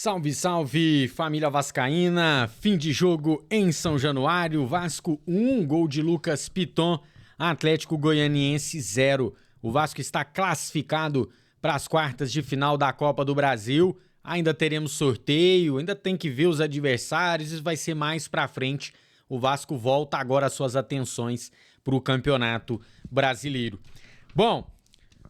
Salve, salve, família vascaína, fim de jogo em São Januário, Vasco 1, gol de Lucas Piton, Atlético Goianiense 0. O Vasco está classificado para as quartas de final da Copa do Brasil, ainda teremos sorteio, ainda tem que ver os adversários, isso vai ser mais pra frente. O Vasco volta agora as suas atenções para o Campeonato Brasileiro. Bom,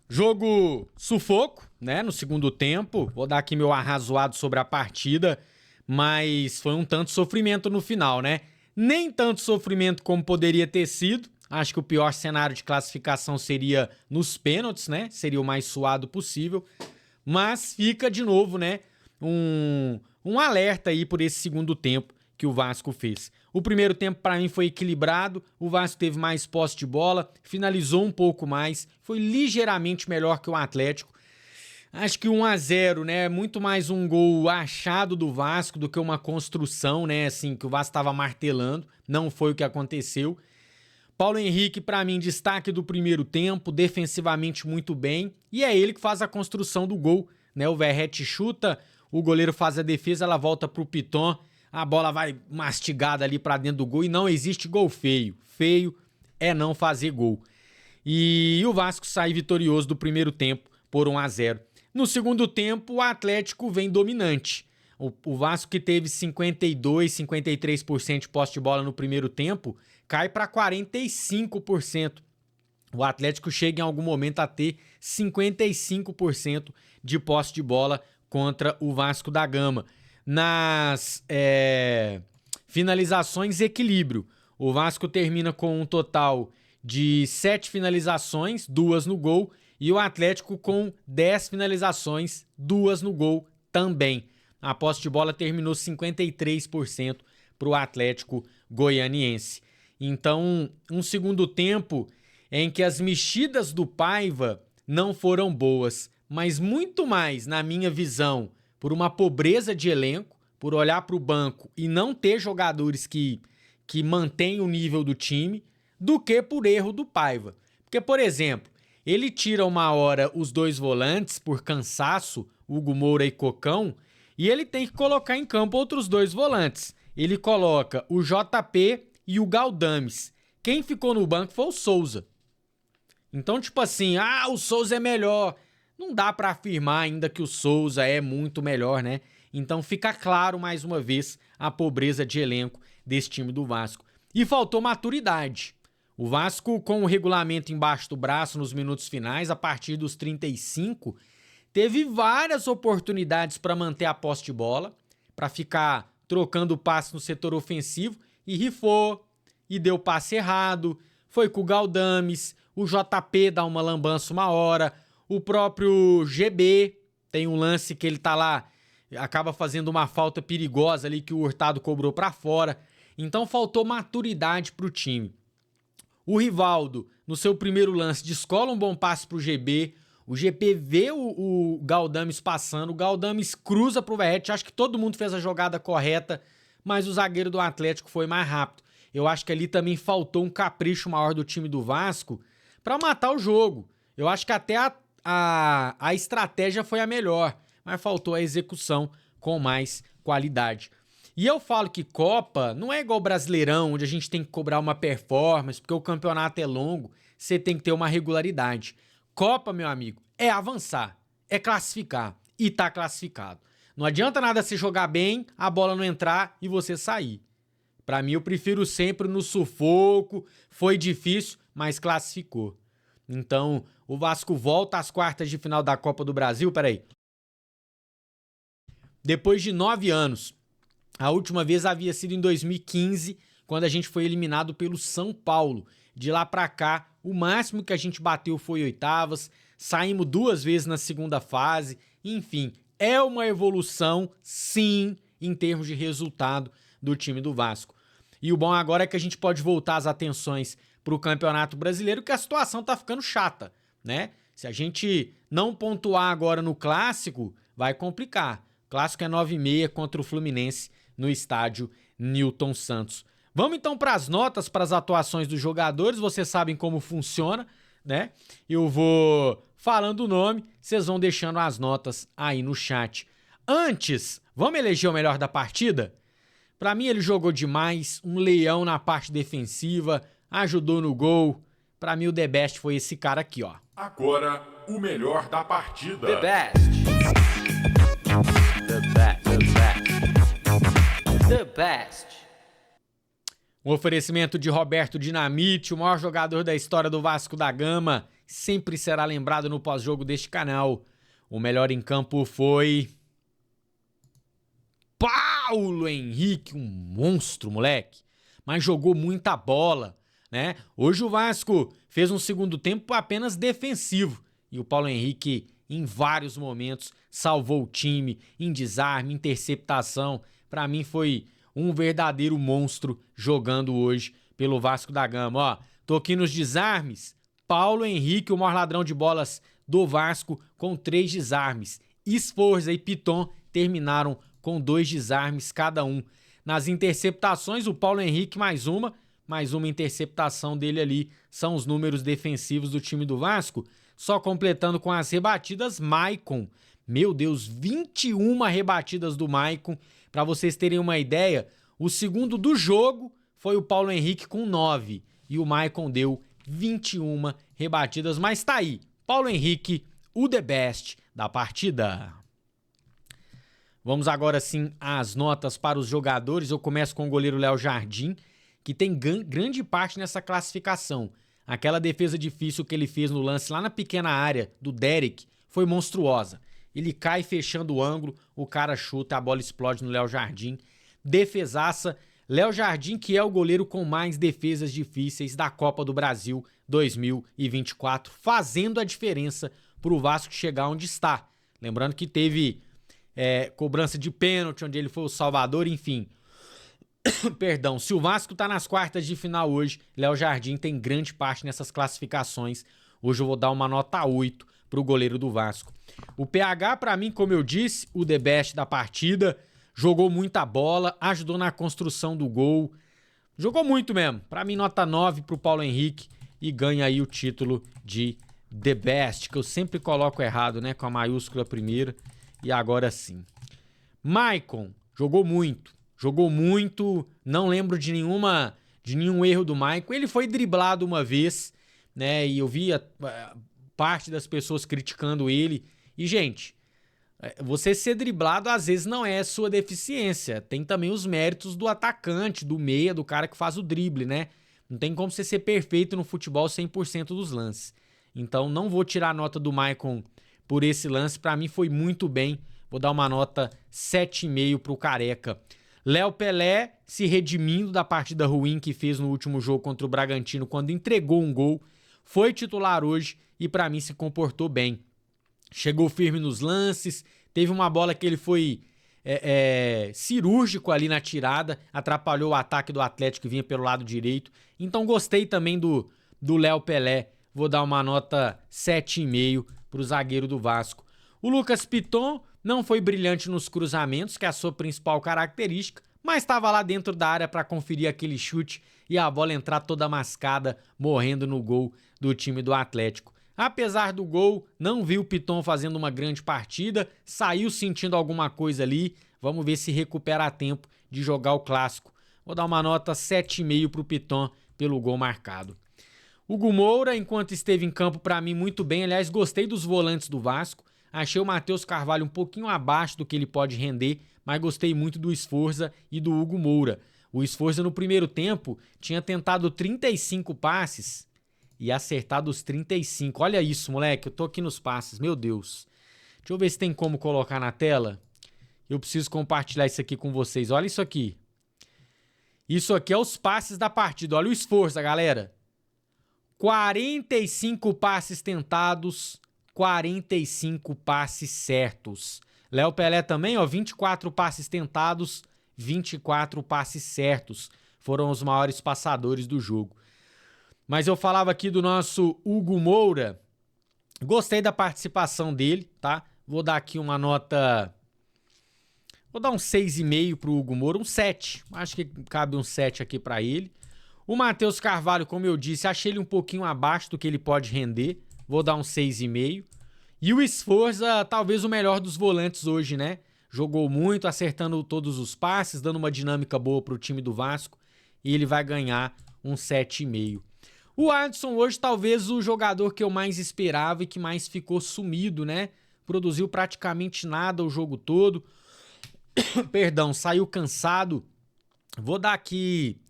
jogo sufoco, né, no segundo tempo. Vou dar aqui meu arrazoado sobre a partida, mas foi um tanto sofrimento no final, né? Nem tanto sofrimento como poderia ter sido. Acho que o pior cenário de classificação seria nos pênaltis, né? Seria o mais suado possível. Mas fica de novo, né, um alerta aí por esse segundo tempo que o Vasco fez. O primeiro tempo para mim foi equilibrado, o Vasco teve mais posse de bola, finalizou um pouco mais, foi ligeiramente melhor que o Atlético. Acho que 1-0, né, muito mais um gol achado do Vasco do que uma construção, né, assim, que o Vasco estava martelando, não foi o que aconteceu. Paulo Henrique, para mim, destaque do primeiro tempo, defensivamente muito bem, e é ele que faz a construção do gol, né, o Verratti chuta, o goleiro faz a defesa, ela volta pro Piton, a bola vai mastigada ali pra dentro do gol e não existe gol feio. Feio é não fazer gol. E o Vasco sai vitorioso do primeiro tempo por 1-0. No segundo tempo, o Atlético vem dominante. O Vasco, que teve 52, 53% de posse de bola no primeiro tempo, cai para 45%. O Atlético chega em algum momento a ter 55% de posse de bola contra o Vasco da Gama. Nas finalizações, equilíbrio. O Vasco termina com um total de 7 finalizações, 2 no gol, e o Atlético com 10 finalizações, 2 no gol também. A posse de bola terminou 53% para o Atlético Goianiense. Então, um segundo tempo em que as mexidas do Paiva não foram boas, mas muito mais, na minha visão, por uma pobreza de elenco, por olhar para o banco e não ter jogadores que mantêm o nível do time, do que por erro do Paiva. Porque, por exemplo, ele tira uma hora os 2 volantes por cansaço, Hugo Moura e Cocão, e ele tem que colocar em campo outros 2 volantes. Ele coloca o JP e o Galdames. Quem ficou no banco foi o Souza. Então, tipo assim, o Souza é melhor. Não dá pra afirmar ainda que o Souza é muito melhor, né? Então fica claro, mais uma vez, a pobreza de elenco desse time do Vasco. E faltou maturidade. O Vasco, com o regulamento embaixo do braço nos minutos finais, a partir dos 35, teve várias oportunidades para manter a posse de bola, para ficar trocando passe no setor ofensivo, e rifou, e deu passe errado, foi com o Galdames, o JP dá uma lambança uma hora, o próprio GB tem um lance que ele tá lá, acaba fazendo uma falta perigosa ali que o Hurtado cobrou pra fora. Então faltou maturidade pro time. O Rivaldo, no seu primeiro lance, descola um bom passe pro GB. O GP vê o Galdames passando, o Galdames cruza pro Verratti. Acho que todo mundo fez a jogada correta, mas o zagueiro do Atlético foi mais rápido. Eu acho que ali também faltou um capricho maior do time do Vasco pra matar o jogo. Eu acho que até a estratégia foi a melhor, mas faltou a execução com mais qualidade. E eu falo que Copa não é igual Brasileirão, onde a gente tem que cobrar uma performance, porque o campeonato é longo, você tem que ter uma regularidade. Copa, meu amigo, é avançar, é classificar, e tá classificado. Não adianta nada você jogar bem, a bola não entrar e você sair. Pra mim, eu prefiro sempre no sufoco, foi difícil, mas classificou. Então, o Vasco volta às quartas de final da Copa do Brasil, peraí. Depois de 9 anos. A última vez havia sido em 2015, quando a gente foi eliminado pelo São Paulo. De lá pra cá, o máximo que a gente bateu foi oitavas, saímos 2 vezes na segunda fase. Enfim, é uma evolução, sim, em termos de resultado do time do Vasco. E o bom agora é que a gente pode voltar as atenções para o Campeonato Brasileiro, que a situação tá ficando chata, né? Se a gente não pontuar agora no Clássico, vai complicar. O Clássico é 9h30 contra o Fluminense no estádio Newton Santos. Vamos então para as notas, para as atuações dos jogadores. Vocês sabem como funciona, né? Eu vou falando o nome, vocês vão deixando as notas aí no chat. Antes, vamos eleger o melhor da partida? Pra mim ele jogou demais, um leão na parte defensiva, ajudou no gol. Pra mim o The Best foi esse cara aqui, ó. Agora, o melhor da partida. The best. The best. The best. The best. Um oferecimento de Roberto Dinamite, o maior jogador da história do Vasco da Gama, sempre será lembrado no pós-jogo deste canal. O melhor em campo foi Paulo Henrique, um monstro, moleque, mas jogou muita bola, né? Hoje o Vasco fez um segundo tempo apenas defensivo e o Paulo Henrique, em vários momentos, salvou o time em desarme, interceptação. Para mim foi um verdadeiro monstro jogando hoje pelo Vasco da Gama. Ó, tô aqui nos desarmes. Paulo Henrique, o maior ladrão de bolas do Vasco, com 3 desarmes. Esforza e Piton terminaram com 2 desarmes cada um. Nas interceptações, o Paulo Henrique mais uma interceptação dele ali. São os números defensivos do time do Vasco. Só completando com as rebatidas, Maicon. Meu Deus, 21 rebatidas do Maicon. Para vocês terem uma ideia, o segundo do jogo foi o Paulo Henrique com 9. E o Maicon deu 21 rebatidas. Mas tá aí, Paulo Henrique, o The Best da partida. Vamos agora sim às notas para os jogadores. Eu começo com o goleiro Léo Jardim, que tem grande parte nessa classificação. Aquela defesa difícil que ele fez no lance lá na pequena área do Derek foi monstruosa. Ele cai fechando o ângulo, o cara chuta, a bola explode no Léo Jardim. Defesaça. Léo Jardim, que é o goleiro com mais defesas difíceis da Copa do Brasil 2024, fazendo a diferença para o Vasco chegar onde está. Lembrando que teve cobrança de pênalti, onde ele foi o salvador, enfim. Perdão, se o Vasco tá nas quartas de final hoje, Léo Jardim tem grande parte nessas classificações. Hoje eu vou dar uma nota 8 pro goleiro do Vasco. O PH, pra mim, como eu disse, o The Best da partida, jogou muita bola, ajudou na construção do gol, jogou muito mesmo. Pra mim, nota 9 pro Paulo Henrique e ganha aí o título de The Best, que eu sempre coloco errado, né, com a maiúscula primeira, e agora sim. Maicon, jogou muito, não lembro de nenhum erro do Maicon. Ele foi driblado uma vez, né, e eu vi parte das pessoas criticando ele. E, gente, você ser driblado às vezes não é sua deficiência. Tem também os méritos do atacante, do meia, do cara que faz o drible, né? Não tem como você ser perfeito no futebol 100% dos lances. Então, não vou tirar a nota do Maicon por esse lance. Pra mim foi muito bem. Vou dar uma nota 7,5 pro Careca. Léo Pelé se redimindo da partida ruim que fez no último jogo contra o Bragantino, quando entregou um gol. Foi titular hoje e pra mim se comportou bem. Chegou firme nos lances, teve uma bola que ele foi cirúrgico ali na tirada, atrapalhou o ataque do Atlético que vinha pelo lado direito. Então gostei também do Léo Pelé. Vou dar uma nota 7,5 pro zagueiro do Vasco. O Lucas Piton não foi brilhante nos cruzamentos, que é a sua principal característica, mas estava lá dentro da área para conferir aquele chute e a bola entrar toda mascada, morrendo no gol do time do Atlético. Apesar do gol, não vi o Piton fazendo uma grande partida, saiu sentindo alguma coisa ali. Vamos ver se recupera a tempo de jogar o clássico. Vou dar uma nota 7,5 pro Piton pelo gol marcado. Hugo Moura, enquanto esteve em campo, para mim muito bem. Aliás, gostei dos volantes do Vasco. Achei o Matheus Carvalho um pouquinho abaixo do que ele pode render, mas gostei muito do Esforza e do Hugo Moura. O Esforza no primeiro tempo tinha tentado 35 passes e acertado os 35. Olha isso, moleque, eu tô aqui nos passes, meu Deus. Deixa eu ver se tem como colocar na tela. Eu preciso compartilhar isso aqui com vocês. Olha isso aqui. Isso aqui é os passes da partida. Olha o Esforza, galera. 45 passes tentados, 45 passes certos. Léo Pelé também, ó, 24 passes tentados, 24 passes certos. Foram os maiores passadores do jogo. Mas eu falava aqui do nosso Hugo Moura. Gostei da participação dele, tá? Vou dar aqui uma nota... Vou dar um 6,5 pro Hugo Moura, um 7. Acho que cabe um 7 aqui pra ele. O Matheus Carvalho, como eu disse, achei ele um pouquinho abaixo do que ele pode render. Vou dar um 6,5. E o Esforza, talvez o melhor dos volantes hoje, né? jogou muito, acertando todos os passes, dando uma dinâmica boa pro time do Vasco, e ele vai ganhar um 7,5. O Adson hoje talvez o jogador que eu mais esperava e que mais ficou sumido, né? Produziu praticamente nada o jogo todo. Perdão, saiu cansado. Vou dar aqui,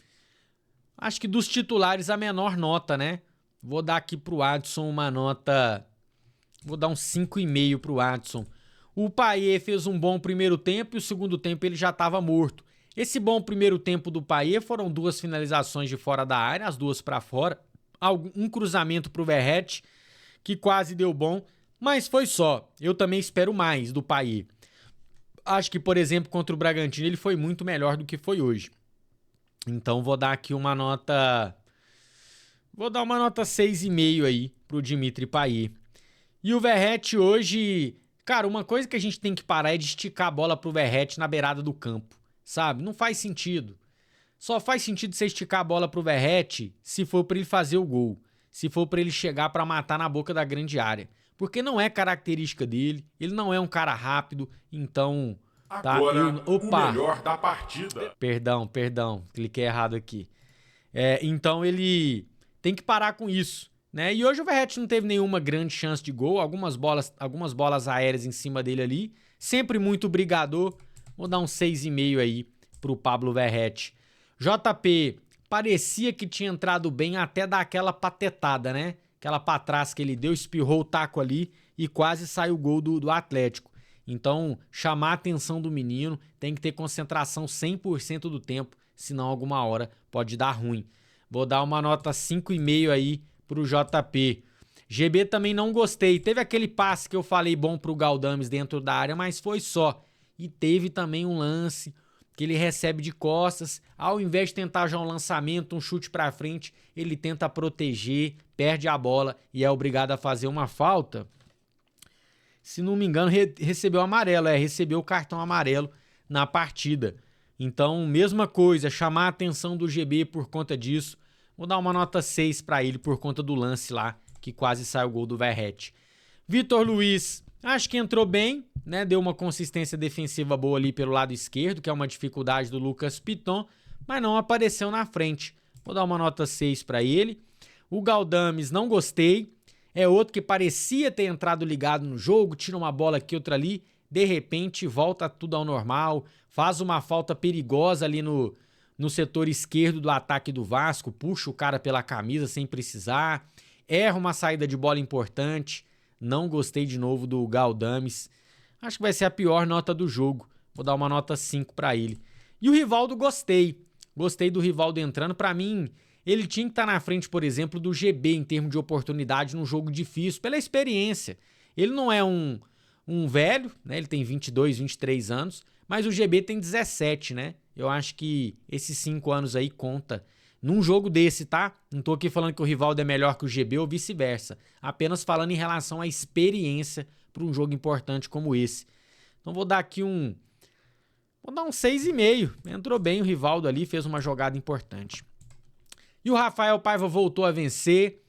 acho que dos titulares a menor nota, né? Vou dar aqui pro Adson uma nota, vou dar um 5,5 pro Adson. O Payet fez um bom primeiro tempo e o segundo tempo ele já estava morto. Esse bom primeiro tempo do Payet foram 2 finalizações de fora da área, as 2 para fora, um cruzamento pro Verratti, que quase deu bom, mas foi só. Eu também espero mais do Payet. Acho que, por exemplo, contra o Bragantino ele foi muito melhor do que foi hoje. Então vou dar aqui uma nota... Vou dar uma nota 6,5 aí pro Dimitri Payet. E o Verratti hoje... Cara, uma coisa que a gente tem que parar é de esticar a bola pro Verratti na beirada do campo, sabe? Não faz sentido. Só faz sentido você esticar a bola pro Verratti se for pra ele fazer o gol. Se for pra ele chegar pra matar na boca da grande área. Porque não é característica dele, ele não é um cara rápido, então... Agora, tá, opa, o melhor da partida. Perdão, cliquei errado aqui. Então ele tem que parar com isso, né? E hoje o Verratti não teve nenhuma grande chance de gol, algumas bolas aéreas em cima dele ali, sempre muito brigador. Vou dar um 6,5 aí pro Pablo Verratti. JP parecia que tinha entrado bem até dar aquela patetada, né? Aquela pra trás que ele deu, espirrou o taco ali e quase saiu o gol do Atlético. Então, chamar a atenção do menino, tem que ter concentração 100% do tempo, senão alguma hora pode dar ruim. Vou dar uma nota 5,5 aí pro JP. GB também não gostei. Teve aquele passe que eu falei bom pro Galdames dentro da área, mas foi só. E teve também um lance que ele recebe de costas. Ao invés de tentar já um lançamento, um chute pra frente, ele tenta proteger, perde a bola e é obrigado a fazer uma falta. Se não me engano, recebeu amarelo, recebeu o cartão amarelo na partida. Então, mesma coisa, chamar a atenção do GB por conta disso. Vou dar uma nota 6 para ele por conta do lance lá, que quase saiu o gol do Verratti. Vitor Luiz, acho que entrou bem, né? Deu uma consistência defensiva boa ali pelo lado esquerdo, que é uma dificuldade do Lucas Piton, mas não apareceu na frente. Vou dar uma nota 6 para ele. O Galdames, não gostei. É outro que parecia ter entrado ligado no jogo, tira uma bola aqui, outra ali, de repente volta tudo ao normal, faz uma falta perigosa ali no setor esquerdo do ataque do Vasco, puxa o cara pela camisa sem precisar, erra uma saída de bola importante. Não gostei de novo do Galdames. Acho que vai ser a pior nota do jogo. Vou dar uma nota 5 para ele. E o Rivaldo gostei. Gostei do Rivaldo entrando. Para mim, ele tinha que estar na frente, por exemplo, do GB em termos de oportunidade num jogo difícil, pela experiência. Ele não é um velho, né? Ele tem 22, 23 anos, mas o GB tem 17, né? Eu acho que esses 5 anos aí conta num jogo desse, tá? Não tô aqui falando que o Rivaldo é melhor que o GB ou vice-versa. Apenas falando em relação à experiência para um jogo importante como esse. Então vou dar aqui Vou dar um 6,5. Entrou bem o Rivaldo ali, fez uma jogada importante. E o Rafael Paiva voltou a vencer.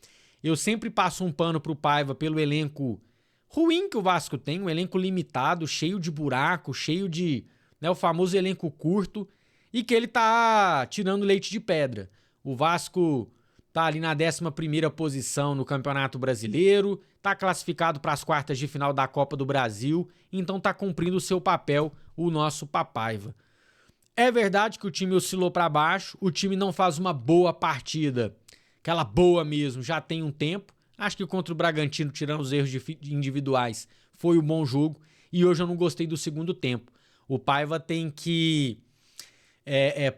Eu sempre passo um pano pro Paiva pelo elenco ruim que o Vasco tem, um elenco limitado, cheio de buraco, cheio de, né, o famoso elenco curto, e que ele tá tirando leite de pedra. O Vasco tá ali na 11ª posição no Campeonato Brasileiro, tá classificado para as quartas de final da Copa do Brasil, então tá cumprindo o seu papel o nosso Papaiva. É verdade que o time oscilou para baixo, o time não faz uma boa partida, aquela boa mesmo, já tem um tempo. Acho que contra o Bragantino, tirando os erros individuais, foi um bom jogo e hoje eu não gostei do segundo tempo. O Paiva tem que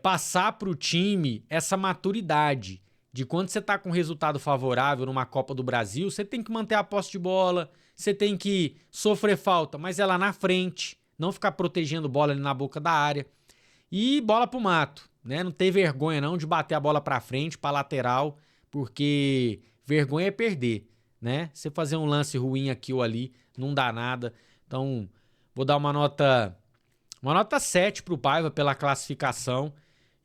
passar para o time essa maturidade de quando você está com resultado favorável numa Copa do Brasil, você tem que manter a posse de bola, você tem que sofrer falta, mas é lá na frente, não ficar protegendo bola ali na boca da área. E bola pro mato, né? Não tem vergonha não de bater a bola pra frente, pra lateral, porque vergonha é perder, né? Você fazer um lance ruim aqui ou ali, não dá nada. Então, vou dar uma nota 7 pro Paiva pela classificação.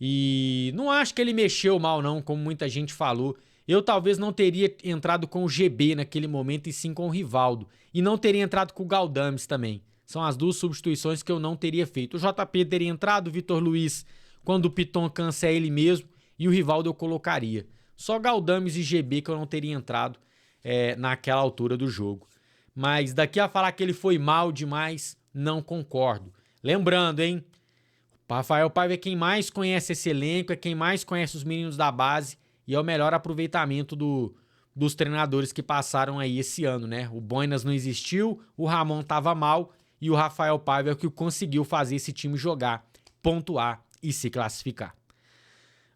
E não acho que ele mexeu mal não, como muita gente falou. Eu talvez não teria entrado com o GB naquele momento e sim com o Rivaldo. E não teria entrado com o Galdames também. são as duas substituições que eu não teria feito. O JP teria entrado, o Vitor Luiz, quando o Piton cansa é ele mesmo, e o Rivaldo eu colocaria. Só Galdames e GB que eu não teria entrado naquela altura do jogo. Mas daqui a falar que ele foi mal demais, não concordo. Lembrando, hein? O Rafael Paiva é quem mais conhece esse elenco, é quem mais conhece os meninos da base e é o melhor aproveitamento dos treinadores que passaram aí esse ano, né? O Boinas não existiu, o Ramon tava mal e o Rafael Paiva é o que conseguiu fazer esse time jogar, pontuar e se classificar.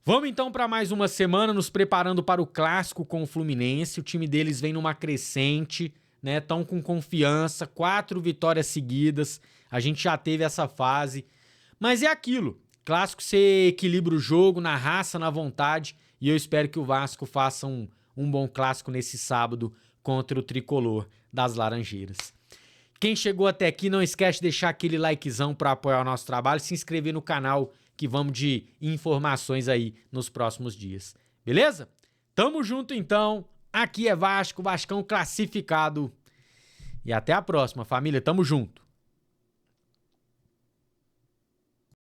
Vamos então para mais uma semana, nos preparando para o clássico com o Fluminense. O time deles vem numa crescente, né? Estão com confiança, 4 vitórias seguidas. A gente já teve essa fase. Mas é aquilo. Clássico você equilibra o jogo na raça, na vontade. E eu espero que o Vasco faça um bom clássico nesse sábado contra o Tricolor das Laranjeiras. Quem chegou até aqui, não esquece de deixar aquele likezão para apoiar o nosso trabalho, se inscrever no canal, que vamos de informações aí nos próximos dias. Beleza? Tamo junto então. Aqui é Vasco, Vascão classificado. E até a próxima, família. Tamo junto.